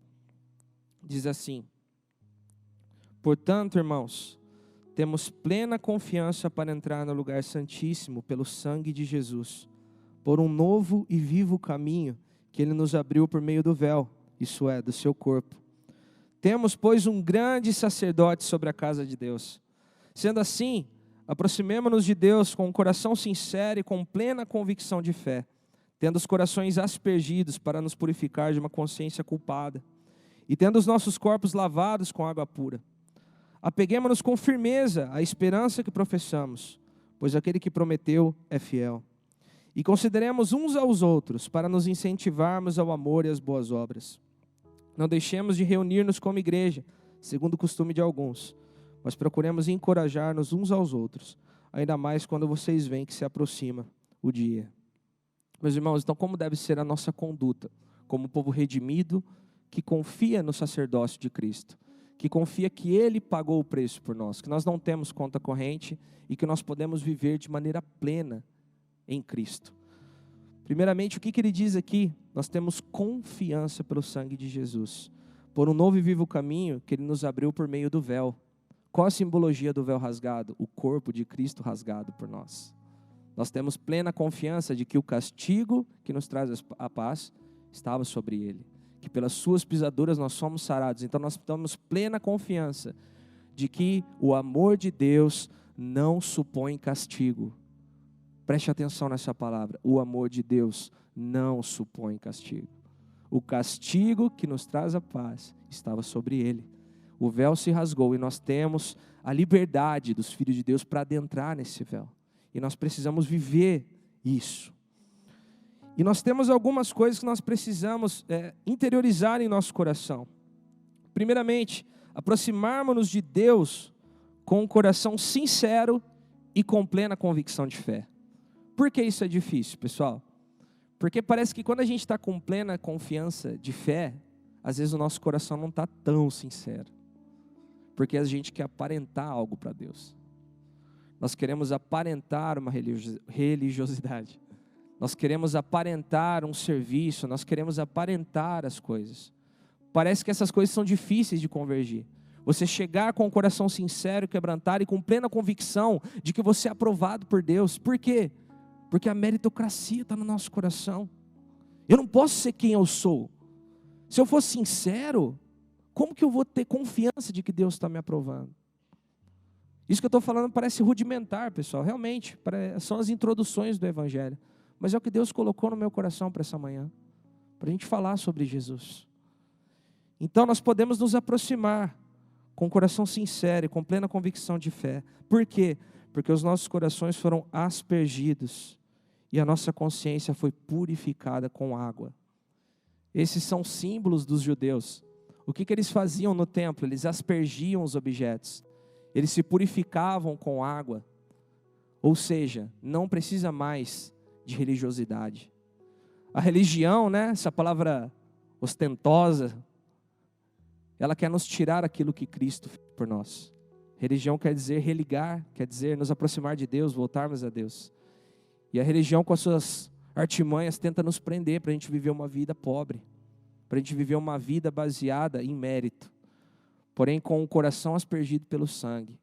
diz assim: portanto, irmãos, temos plena confiança para entrar no lugar santíssimo pelo sangue de Jesus, por um novo e vivo caminho que Ele nos abriu por meio do véu, isso é, do seu corpo. Temos, pois, um grande sacerdote sobre a casa de Deus. Sendo assim, aproximemo-nos de Deus com um coração sincero e com plena convicção de fé, tendo os corações aspergidos para nos purificar de uma consciência culpada, e tendo os nossos corpos lavados com água pura. Apeguemo-nos com firmeza à esperança que professamos, pois aquele que prometeu é fiel. E consideremos uns aos outros para nos incentivarmos ao amor e às boas obras. Não deixemos de reunir-nos como igreja, segundo o costume de alguns, mas procuremos encorajar-nos uns aos outros, ainda mais quando vocês veem que se aproxima o dia. Meus irmãos, então como deve ser a nossa conduta, como povo redimido, que confia no sacerdócio de Cristo, que confia que Ele pagou o preço por nós, que nós não temos conta corrente e que nós podemos viver de maneira plena em Cristo. Primeiramente, o que Ele diz aqui? Nós temos confiança pelo sangue de Jesus, por um novo e vivo caminho que Ele nos abriu por meio do véu. Qual a simbologia do véu rasgado? O corpo de Cristo rasgado por nós. Nós temos plena confiança de que o castigo que nos traz a paz estava sobre Ele, que pelas suas pisaduras nós somos sarados. Então nós temos plena confiança de que o amor de Deus não supõe castigo. Preste atenção nessa palavra. O amor de Deus não supõe castigo. O castigo que nos traz a paz estava sobre Ele. O véu se rasgou e nós temos a liberdade dos filhos de Deus para adentrar nesse véu. E nós precisamos viver isso. E nós temos algumas coisas que nós precisamos interiorizar em nosso coração. Primeiramente, aproximarmos-nos de Deus com um coração sincero e com plena convicção de fé. Por que isso é difícil, pessoal? Porque parece que quando a gente está com plena confiança de fé, às vezes o nosso coração não está tão sincero. Porque a gente quer aparentar algo para Deus. Nós queremos aparentar uma religiosidade. Nós queremos aparentar um serviço, nós queremos aparentar as coisas. Parece que essas coisas são difíceis de convergir. Você chegar com o coração sincero, quebrantado e com plena convicção de que você é aprovado por Deus. Por quê? Porque a meritocracia está no nosso coração. Eu não posso ser quem eu sou. Se eu for sincero, como que eu vou ter confiança de que Deus está me aprovando? Isso que eu estou falando parece rudimentar, pessoal. Realmente, são as introduções do Evangelho. Mas é o que Deus colocou no meu coração para essa manhã. Para a gente falar sobre Jesus. Então nós podemos nos aproximar com um coração sincero e com plena convicção de fé. Por quê? Porque os nossos corações foram aspergidos e a nossa consciência foi purificada com água. Esses são símbolos dos judeus. O que eles faziam no templo? Eles aspergiam os objetos. Eles se purificavam com água. Ou seja, não precisa mais de religiosidade. A religião, né, essa palavra ostentosa, ela quer nos tirar aquilo que Cristo fez por nós. Religião quer dizer religar, quer dizer nos aproximar de Deus, voltarmos a Deus. E a religião, com as suas artimanhas, tenta nos prender para a gente viver uma vida pobre, para a gente viver uma vida baseada em mérito, porém com o coração aspergido pelo sangue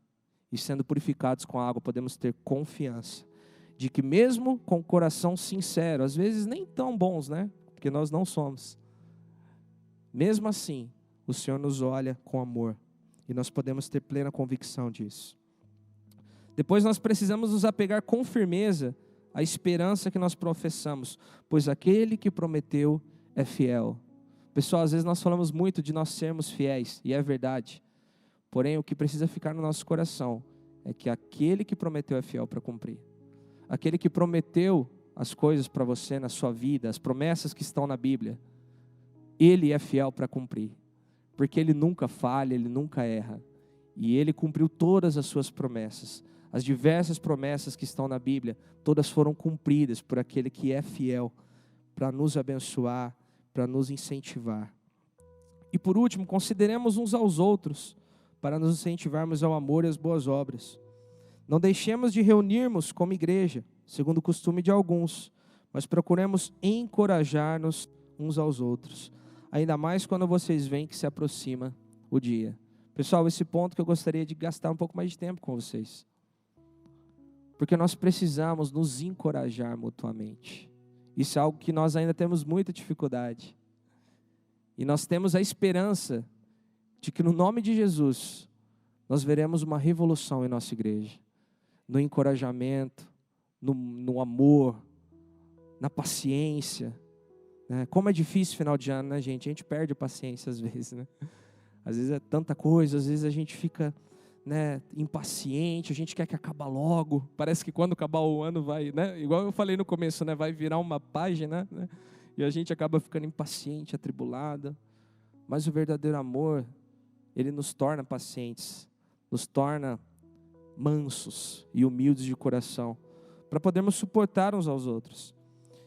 e sendo purificados com a água, podemos ter confiança de que mesmo com o coração sincero, às vezes nem tão bons, né? Porque nós não somos. Mesmo assim, o Senhor nos olha com amor e nós podemos ter plena convicção disso. Depois nós precisamos nos apegar com firmeza à esperança que nós professamos, pois aquele que prometeu é fiel. Pessoal, às vezes nós falamos muito de nós sermos fiéis, e é verdade. Porém, o que precisa ficar no nosso coração é que aquele que prometeu é fiel para cumprir. Aquele que prometeu as coisas para você na sua vida, as promessas que estão na Bíblia, Ele é fiel para cumprir. Porque Ele nunca falha, Ele nunca erra. E Ele cumpriu todas as suas promessas. As diversas promessas que estão na Bíblia, todas foram cumpridas por aquele que é fiel para nos abençoar, para nos incentivar. E por último, consideremos uns aos outros para nos incentivarmos ao amor e às boas obras. Não deixemos de reunirmos como igreja, segundo o costume de alguns, mas procuremos encorajar-nos uns aos outros, ainda mais quando vocês veem que se aproxima o dia. Pessoal, esse ponto que eu gostaria de gastar um pouco mais de tempo com vocês, porque nós precisamos nos encorajar mutuamente. Isso é algo que nós ainda temos muita dificuldade. E nós temos a esperança de que no nome de Jesus, nós veremos uma revolução em nossa igreja. No encorajamento, no amor, na paciência. Né? Como é difícil final de ano, né, gente? A gente perde a paciência às vezes, né? Às vezes é tanta coisa, às vezes a gente fica, né, impaciente, a gente quer que acabe logo. Parece que quando acabar o ano vai, né? Igual eu falei no começo, né? Vai virar uma página, né? E a gente acaba ficando impaciente, atribulado. Mas o verdadeiro amor, ele nos torna pacientes, nos torna mansos e humildes de coração, para podermos suportar uns aos outros.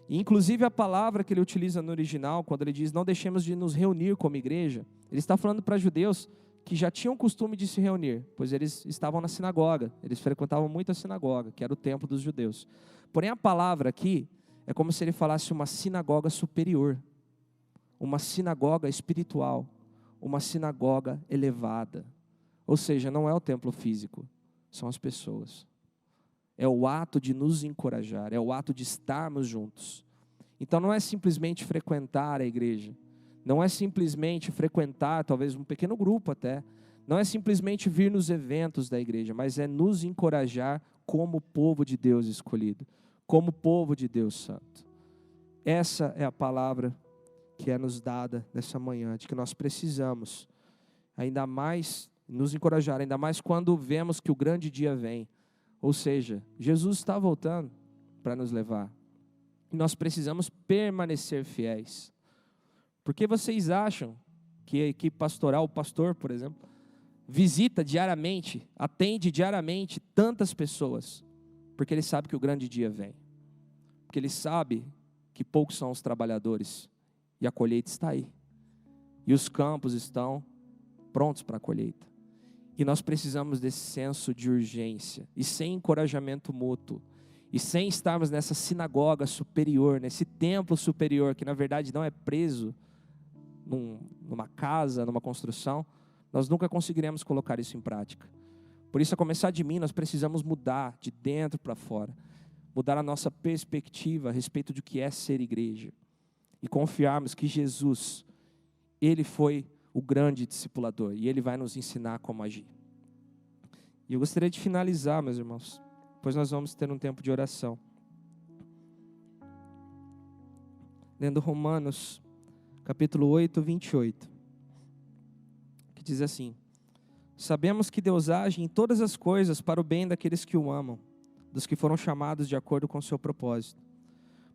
E inclusive a palavra que ele utiliza no original, quando ele diz, não deixemos de nos reunir como igreja, ele está falando para judeus que já tinham o costume de se reunir, pois eles estavam na sinagoga, eles frequentavam muito a sinagoga, que era o templo dos judeus. Porém a palavra aqui, é como se ele falasse uma sinagoga superior, uma sinagoga espiritual, uma sinagoga elevada. Ou seja, não é o templo físico, são as pessoas. É o ato de nos encorajar, é o ato de estarmos juntos. Então não é simplesmente frequentar a igreja, não é simplesmente frequentar talvez um pequeno grupo até, não é simplesmente vir nos eventos da igreja, mas é nos encorajar como povo de Deus escolhido, como povo de Deus santo. Essa é a palavra que é nos dada nessa manhã, de que nós precisamos ainda mais nos encorajar, ainda mais quando vemos que o grande dia vem. Ou seja, Jesus está voltando para nos levar. E nós precisamos permanecer fiéis. Por que vocês acham que a equipe pastoral, o pastor, por exemplo, visita diariamente, atende diariamente tantas pessoas? Porque ele sabe que o grande dia vem. Porque ele sabe que poucos são os trabalhadores. E a colheita está aí. E os campos estão prontos para a colheita. E nós precisamos desse senso de urgência. E sem encorajamento mútuo. E sem estarmos nessa sinagoga superior, nesse templo superior, que na verdade não é preso numa casa, numa construção, nós nunca conseguiremos colocar isso em prática. Por isso, a começar de mim, nós precisamos mudar de dentro para fora. Mudar a nossa perspectiva a respeito do que é ser igreja. E confiarmos que Jesus, Ele foi o grande discipulador. E Ele vai nos ensinar como agir. E eu gostaria de finalizar, meus irmãos. Depois nós vamos ter um tempo de oração. Lendo Romanos, capítulo 8, 28. Que diz assim: sabemos que Deus age em todas as coisas para o bem daqueles que o amam, dos que foram chamados de acordo com o seu propósito.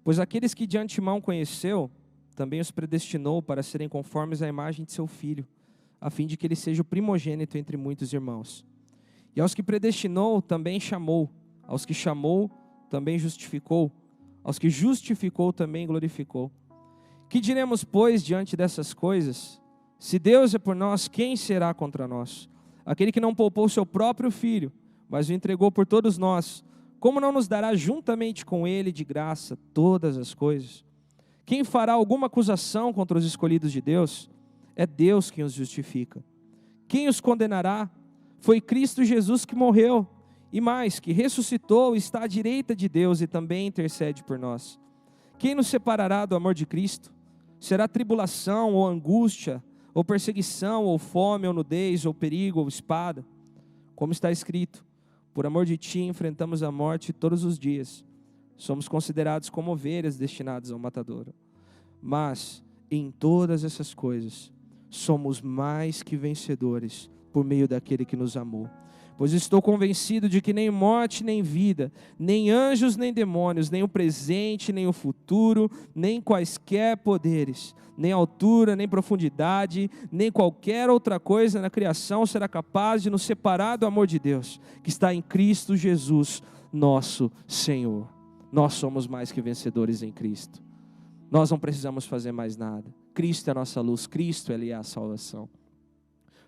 Pois aqueles que de antemão conheceu, também os predestinou para serem conformes à imagem de seu Filho, a fim de que ele seja o primogênito entre muitos irmãos. E aos que predestinou, também chamou. Aos que chamou, também justificou. Aos que justificou também glorificou. Que diremos, pois, diante dessas coisas? Se Deus é por nós, quem será contra nós? Aquele que não poupou seu próprio filho, mas o entregou por todos nós, como não nos dará juntamente com ele de graça todas as coisas? Quem fará alguma acusação contra os escolhidos de Deus? É Deus quem os justifica. Quem os condenará? Foi Cristo Jesus que morreu, e mais, que ressuscitou e está à direita de Deus e também intercede por nós. Quem nos separará do amor de Cristo? Será tribulação ou angústia, ou perseguição, ou fome, ou nudez, ou perigo, ou espada? Como está escrito, por amor de ti enfrentamos a morte todos os dias. Somos considerados como ovelhas destinadas ao matadouro. Mas, em todas essas coisas, somos mais que vencedores por meio daquele que nos amou. Pois estou convencido de que nem morte, nem vida, nem anjos, nem demônios, nem o presente, nem o futuro, nem quaisquer poderes, nem altura, nem profundidade, nem qualquer outra coisa na criação será capaz de nos separar do amor de Deus, que está em Cristo Jesus, nosso Senhor. Nós somos mais que vencedores em Cristo. Nós não precisamos fazer mais nada. Cristo é a nossa luz, Cristo Ele é a salvação.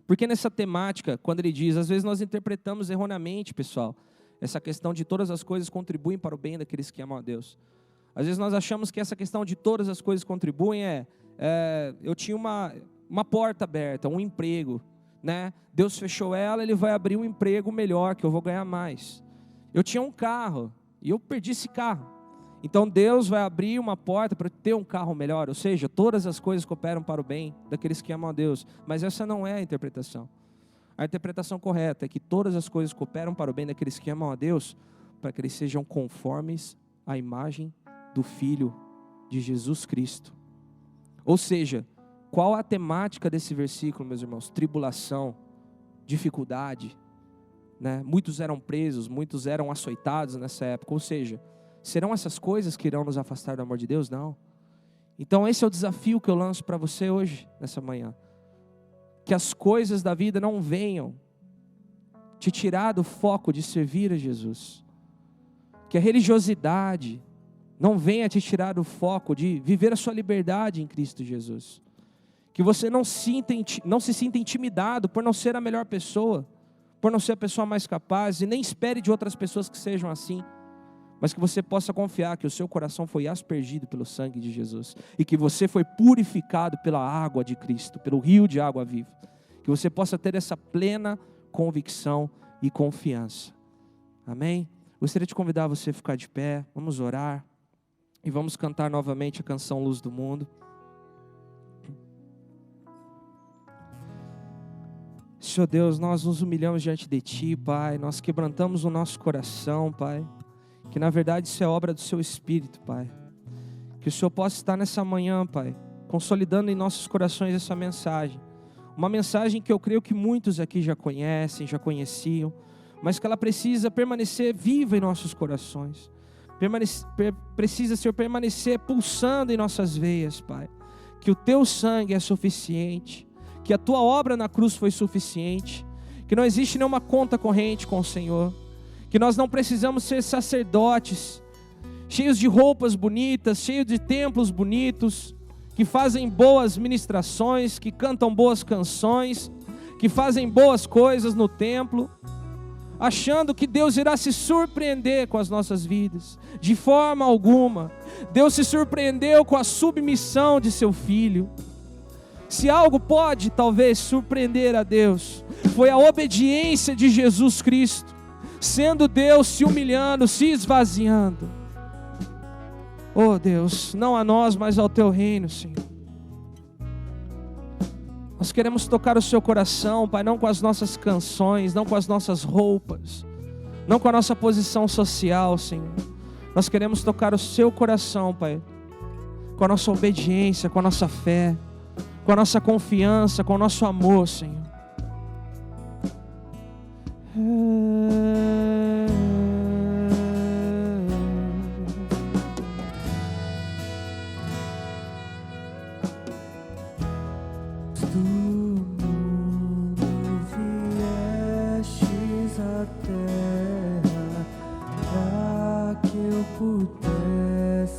Porque nessa temática, quando ele diz, às vezes nós interpretamos erroneamente, pessoal, essa questão de todas as coisas contribuem para o bem daqueles que amam a Deus. Às vezes nós achamos que essa questão de todas as coisas contribuem eu tinha uma porta aberta, um emprego, né? Deus fechou ela, Ele vai abrir um emprego melhor, que eu vou ganhar mais. Eu tinha um carro, e eu perdi esse carro. Então Deus vai abrir uma porta para ter um carro melhor, ou seja, todas as coisas cooperam para o bem daqueles que amam a Deus. Mas essa não é a interpretação. A interpretação correta é que todas as coisas cooperam para o bem daqueles que amam a Deus, para que eles sejam conformes à imagem do Filho de Jesus Cristo. Ou seja, qual a temática desse versículo, meus irmãos? Tribulação, dificuldade, né? Muitos eram presos, muitos eram açoitados nessa época, ou seja, serão essas coisas que irão nos afastar do amor de Deus? Não. Então esse é o desafio que eu lanço para você hoje, nessa manhã. Que as coisas da vida não venham te tirar do foco de servir a Jesus. Que a religiosidade não venha te tirar do foco de viver a sua liberdade em Cristo Jesus. Que você não se sinta intimidado por não ser a melhor pessoa, por não ser a pessoa mais capaz, e nem espere de outras pessoas que sejam assim. Mas que você possa confiar que o seu coração foi aspergido pelo sangue de Jesus, e que você foi purificado pela água de Cristo, pelo rio de água viva. Que você possa ter essa plena convicção e confiança. Amém? Gostaria de convidar você a ficar de pé, vamos orar, e vamos cantar novamente a canção Luz do Mundo. Senhor Deus, nós nos humilhamos diante de Ti, Pai, nós quebrantamos o nosso coração, Pai, que na verdade isso é obra do Seu Espírito, Pai. Que o Senhor possa estar nessa manhã, Pai, consolidando em nossos corações essa mensagem. Uma mensagem que eu creio que muitos aqui já conhecem, já conheciam, mas que ela precisa permanecer viva em nossos corações. Precisa, Senhor, permanecer pulsando em nossas veias, Pai. Que o Teu sangue é suficiente, que a Tua obra na cruz foi suficiente, que não existe nenhuma conta corrente com o Senhor, que nós não precisamos ser sacerdotes, cheios de roupas bonitas, cheios de templos bonitos, que fazem boas ministrações, que cantam boas canções, que fazem boas coisas no templo, achando que Deus irá se surpreender com as nossas vidas. De forma alguma. Deus se surpreendeu com a submissão de seu Filho. Se algo pode talvez surpreender a Deus, foi a obediência de Jesus Cristo, sendo Deus, se humilhando, se esvaziando. Oh Deus, não a nós, mas ao Teu reino, Senhor. Nós queremos tocar o Seu coração, Pai, não com as nossas canções, não com as nossas roupas, não com a nossa posição social, Senhor. Nós queremos tocar o Seu coração, Pai, com a nossa obediência, com a nossa fé, com a nossa confiança, com o nosso amor, Senhor. Do mundo viestes à terra, para que eu pudesse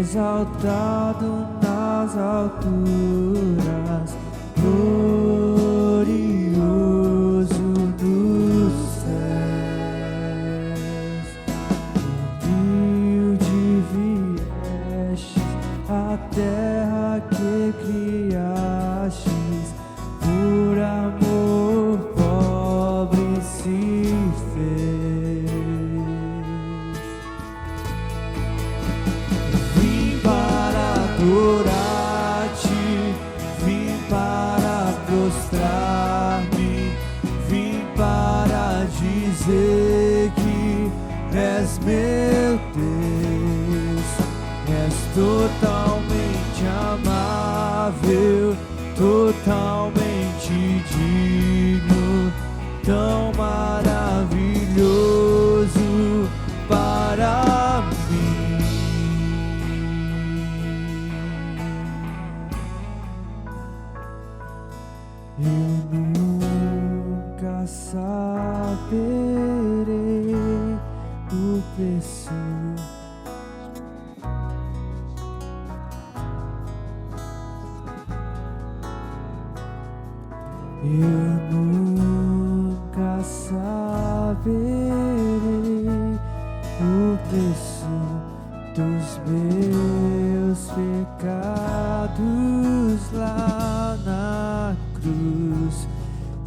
exaltado nas alturas, glorioso nos céus. Humilde viestes à terra que criastes, por amor pobre se fez. Vim para adorar-te, vim para prostrar-me, vim para dizer que és meu Deus. És totalmente amável, totalmente digno, tão maravilhoso para mim. Eu nunca saberei o preço eu nunca saberei o preço dos meus pecados lá na cruz.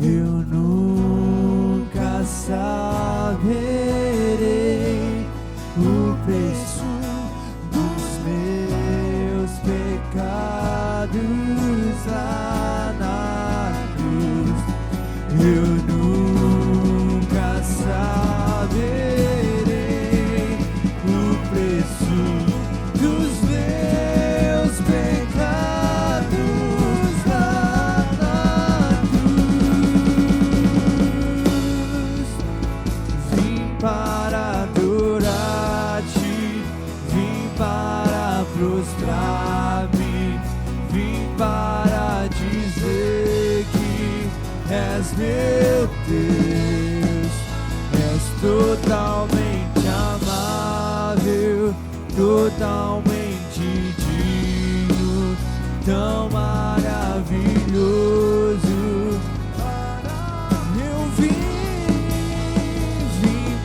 Eu nunca saberei o preço dos meus pecados lá na cruz. Eu nunca saberei o preço dos meus pecados lá na cruz. Vim para adorar-te, vim para prostrar-me, vim para dizer que és meu Deus. És totalmente amável, totalmente digno, tão maravilhoso. Eu vim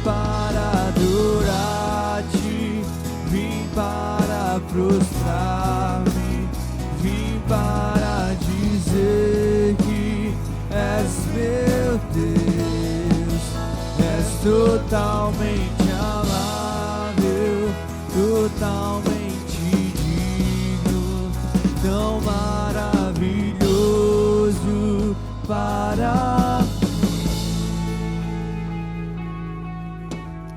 para adorar-te, vim para prostrar-me, vim para dizer que és meu Deus. És totalmente amável, totalmente digno, tão maravilhoso para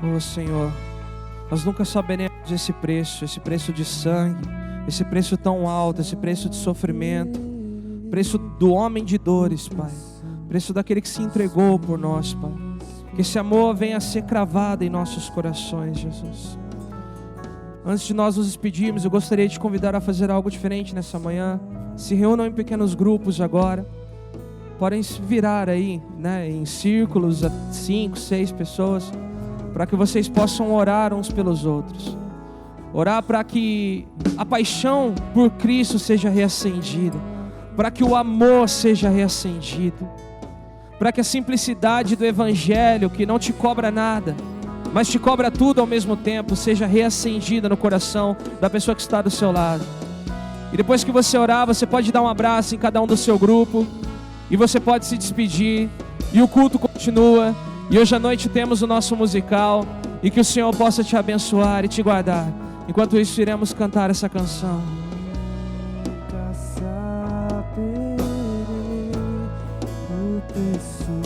Oh Senhor, nós nunca saberemos esse preço de sangue, esse preço tão alto, esse preço de sofrimento, preço do homem de dores, Pai, preço daquele que se entregou por nós, Pai. Que esse amor venha a ser cravado em nossos corações, Jesus. Antes de nós nos despedirmos, eu gostaria de te convidar a fazer algo diferente nessa manhã. Se reúnam em pequenos grupos agora. Podem se virar aí, né, em círculos, 5, 6 pessoas, para que vocês possam orar uns pelos outros. Orar para que a paixão por Cristo seja reacendida, para que o amor seja reacendido, para que a simplicidade do Evangelho, que não te cobra nada, mas te cobra tudo ao mesmo tempo, seja reacendida no coração da pessoa que está do seu lado. E depois que você orar, você pode dar um abraço em cada um do seu grupo, e você pode se despedir, e o culto continua, e hoje à noite temos o nosso musical, e que o Senhor possa te abençoar e te guardar. Enquanto isso, iremos cantar essa canção. Nunca saberei o preço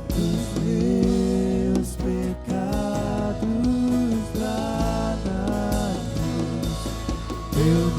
dos meus pecados lá na cruz. Eu